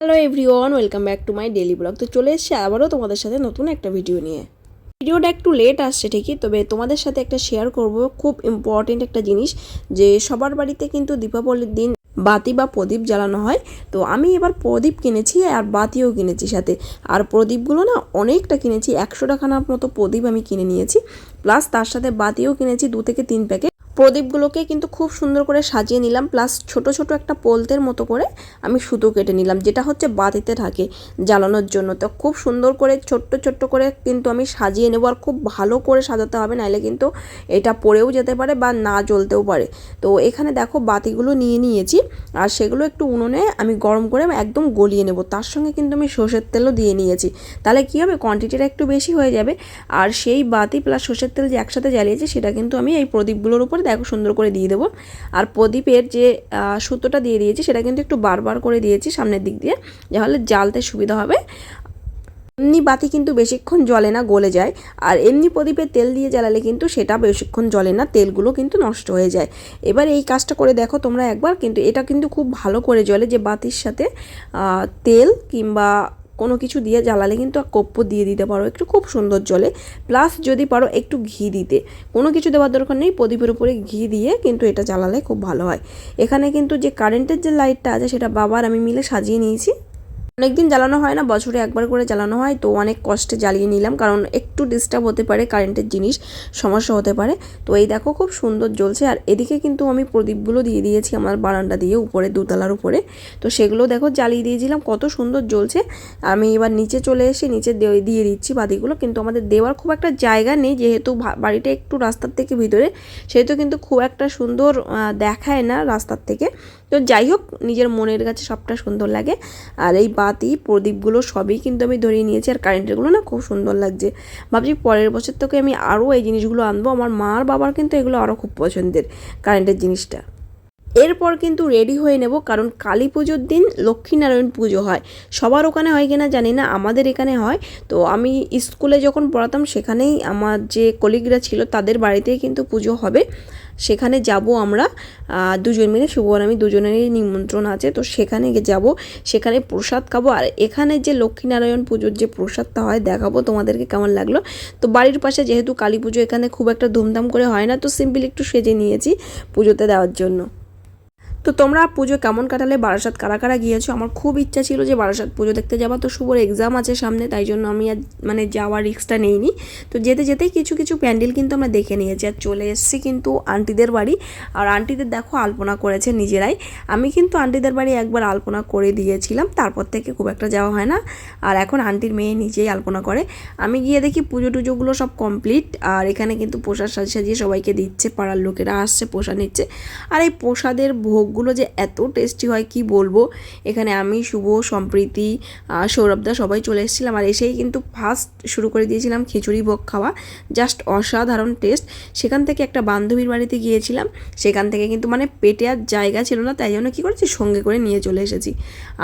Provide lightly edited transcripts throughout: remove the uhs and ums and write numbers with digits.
Hello everyone, welcome back to my daily blog. তো চলে এসেছি আবারও তোমাদের সাথে নতুন একটা ভিডিও নিয়ে। ভিডিওটা একটু লেট আসছে ঠিকই, তবে তোমাদের সাথে একটা শেয়ার করব খুব ইম্পর্টেন্ট একটা জিনিস, যে সবার বাড়িতে কিন্তু দীপাবলির দিন বাতি বা প্রদীপ জ্বালানো হয়। তো আমি এবার প্রদীপ কিনেছি আর বাতিও কিনেছি সাথে। আর প্রদীপগুলো না অনেকটা কিনেছি, 100 টাকার মতো প্রদীপ আমি কিনে নিয়েছি, প্লাস তার সাথে বাতিও কিনেছি 2 থেকে 3 প্যাকেট। প্রদীপগুলোকে কিন্তু খুব সুন্দর করে সাজিয়ে নিলাম, প্লাস ছোট ছোট একটা পোলতের মতো করে আমি সুতো কেটে নিলাম, যেটা হচ্ছে বাতিতে থাকে জ্বালানোর জন্য। তো খুব সুন্দর করে ছোট্ট ছোট্ট করে কিন্তু আমি সাজিয়ে নেবো, আর খুব ভালো করে সাজাতে হবে, নাহলে কিন্তু এটা পড়েও যেতে পারে বা না জ্বলতেও পারে। তো এখানে দেখো বাতিগুলো নিয়ে নিয়েছি, আর সেগুলো একটু উনুনে আমি গরম করে একদম গলিয়ে নেব। তার সঙ্গে কিন্তু আমি সর্ষের তেলও দিয়ে নিয়েছি, তাহলে কী হবে, কোয়ান্টিটিটা একটু বেশি হয়ে যাবে। আর সেই বাতি প্লাস সর্ষের তেল যে একসাথে জ্বালিয়েছি, সেটা কিন্তু আমি এই প্রদীপগুলোর উপর দেখো সুন্দর করে দিয়ে দেবো। আর প্রদীপের যে সুতোটা দিয়ে দিয়েছি, সেটা কিন্তু একটু বারবার করে দিয়েছি সামনের দিক দিয়ে, যাহলে জ্বালতে সুবিধা হবে। এমনি বাতি কিন্তু বেশিক্ষণ জ্বলে না, গলে যায়। আর এমনি প্রদীপে তেল দিয়ে জ্বালালে কিন্তু সেটা বেশিক্ষণ জ্বলে না, তেলগুলো কিন্তু নষ্ট হয়ে যায়। এবার এই কাজটা করে দেখো তোমরা একবার, কিন্তু এটা কিন্তু খুব ভালো করে জ্বলে, যে বাতির সাথে তেল কিংবা কোনো কিছু দিয়ে জ্বালালে কিন্তু কর্পূর দিয়ে দিতে পারো, একটু খুব সুন্দর জ্বলে। প্লাস যদি পারো একটু ঘি দিতে, কোনো কিছু দেওয়ার দরকার নেই, প্রদীপের উপরে ঘি দিয়ে কিন্তু এটা জ্বালালে খুব ভালো হয়। এখানে কিন্তু যে কারেন্টের যে লাইটটা আছে, সেটা বাবার আমি মিলে সাজিয়ে নিয়েছি। অনেকদিন জ্বালানো হয় না, বছরে একবার করে জ্বালানো হয়, তো অনেক কষ্টে জ্বালিয়ে নিলাম, কারণ একটু ডিস্টার্ব হতে পারে, কারেন্টের জিনিস সমস্যা হতে পারে। তো এই দেখো খুব সুন্দর জ্বলছে। আর এদিকে কিন্তু আমি প্রদীপগুলো দিয়ে দিয়েছি আমার বারান্দা দিয়ে উপরে, দোতলার উপরে। তো সেগুলো দেখো জ্বালিয়ে দিয়েছিলাম, কত সুন্দর জ্বলছে। আমি এবার নিচে চলে এসে নিচে দিয়ে দিচ্ছি বাতিগুলো, কিন্তু আমাদের দেওয়ার খুব একটা জায়গা নেই, যেহেতু বাড়িটা একটু রাস্তার থেকে ভিতরে, সেহেতু কিন্তু খুব একটা সুন্দর দেখায় না রাস্তার থেকে। তো যাই হোক, নিজের মনের কাছে সবটা সুন্দর লাগে। আর এই বাতি প্রদীপগুলো সবই কিন্তু আমি ধরিয়ে নিয়েছি, আর কারেন্টেরগুলো না খুব সুন্দর লাগছে। ভাবছি পরের বছর থেকে আমি আরও এই জিনিসগুলো আনবো। আমার মা আর বাবার কিন্তু এগুলো আরও খুব পছন্দের, কারেন্টের জিনিসটা। এরপর কিন্তু রেডি হয়ে নেব, কারণ কালী পুজোর দিন লক্ষ্মীনারায়ণ পুজো হয়। সবার ওখানে হয় কিনা জানি না, আমাদের এখানে হয়। তো আমি স্কুলে যখন পড়াতাম, সেখানেই আমার যে কলিগরা ছিল তাদের বাড়িতেই কিন্তু পুজো হবে, সেখানে যাব আমরা দুজন মিলে, শুভ আর আমি দুজনেরই নিমন্ত্রণ আছে। তো সেখানে যাব, সেখানে প্রসাদ খাবো। আর এখানে যে লক্ষ্মীনারায়ণ পুজোর যে প্রসাদটা হয়, দেখাবো তোমাদেরকে কেমন লাগলো। তো বাড়ির পাশে যেহেতু কালী পুজো, এখানে খুব একটা ধুমধাম করে হয় না, তো সিম্পল একটু সেজে নিয়েছি পুজোতে দেওয়ার জন্য। তো তোমরা পুজো কেমন কাটালে, বারাসাত কারা কারা গিয়েছো? আমার খুব ইচ্ছা ছিল যে বারাসাত পুজো দেখতে যাওয়া, তো শুভর এক্সাম আছে সামনে, তাই জন্য আমি আর যাওয়ার রিস্কটা নেইনি। তো যেতে যেতেই কিছু কিছু প্যান্ডেল কিন্তু আমরা দেখে নিয়েছি, আর চলে এসেছি কিন্তু আন্টিদের বাড়ি। আর আন্টিদের দেখো আলপনা করেছে নিজেরাই। আমি কিন্তু আন্টিদের বাড়ি একবার আলপনা করে দিয়েছিলাম, তারপর থেকে খুব একটা যাওয়া হয় না। আর এখন আন্টির মেয়ে নিজেই আলপনা করে। আমি গিয়ে দেখি পুজো টুজোগুলো সব কমপ্লিট, আর এখানে কিন্তু প্রসাদ সাজিয়ে সবাইকে দিচ্ছে, পাড়ার লোকেরা আসছে প্রসাদ নিচ্ছে। আর এই প্রসাদের ভোগগুলো যে এত টেস্টি হয় কি বলবো। এখানে আমি, শুভ, সম্প্রীতি, সৌরভদা সবাই চলে এসেছিলাম, আর এসেই কিন্তু ফার্স্ট শুরু করে দিয়েছিলাম খিচুড়ি ভোগ খাওয়া, জাস্ট অসাধারণ টেস্ট। সেখান থেকে একটা বান্ধবীর বাড়িতে গিয়েছিলাম, সেখান থেকে কিন্তু পেটে আর জায়গা ছিল না, তাই জন্য কী করেছি, সঙ্গে করে নিয়ে চলে এসেছি।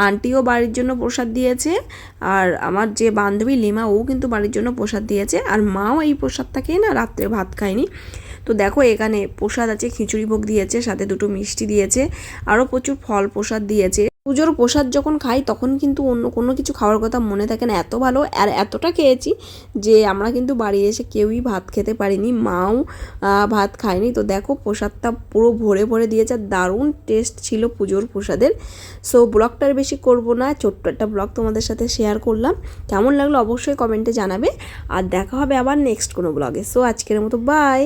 আন্টিও বাড়ির জন্য প্রসাদ দিয়েছে, আর আমার যে বান্ধবী লিমা, ও কিন্তু বাড়ির জন্য প্রসাদ দিয়েছে, আর মাও এই প্রসাদটা খেয়ে না রাত্রে ভাত খায়নি। তো দেখো এখানে প্রসাদ আছে, খিচুড়ি ভোগ দিয়েছে, সাথে 2টো মিষ্টি দিয়েছে, আরও প্রচুর ফল প্রসাদ দিয়েছে। পুজোর প্রসাদ যখন খাই, তখন কিন্তু অন্য কোনো কিছু খাওয়ার কথা মনে থাকে না, এত ভালো। আর এতটা খেয়েছি যে আমরা কিন্তু বাড়ি এসে কেউই ভাত খেতে পারিনি, মাও ভাত খায়নি। তো দেখো প্রসাদটা পুরো ভরে ভরে দিয়েছে, দারুণ টেস্ট ছিল পুজোর প্রসাদের। সো ব্লগটার বেশি করব না, ছোট্ট একটা ব্লগ তোমাদের সাথে শেয়ার করলাম। কেমন লাগলো অবশ্যই কমেন্টে জানাবে, আর দেখা হবে আবার নেক্সট কোনো ব্লগে। সো আজকের মতো বাই।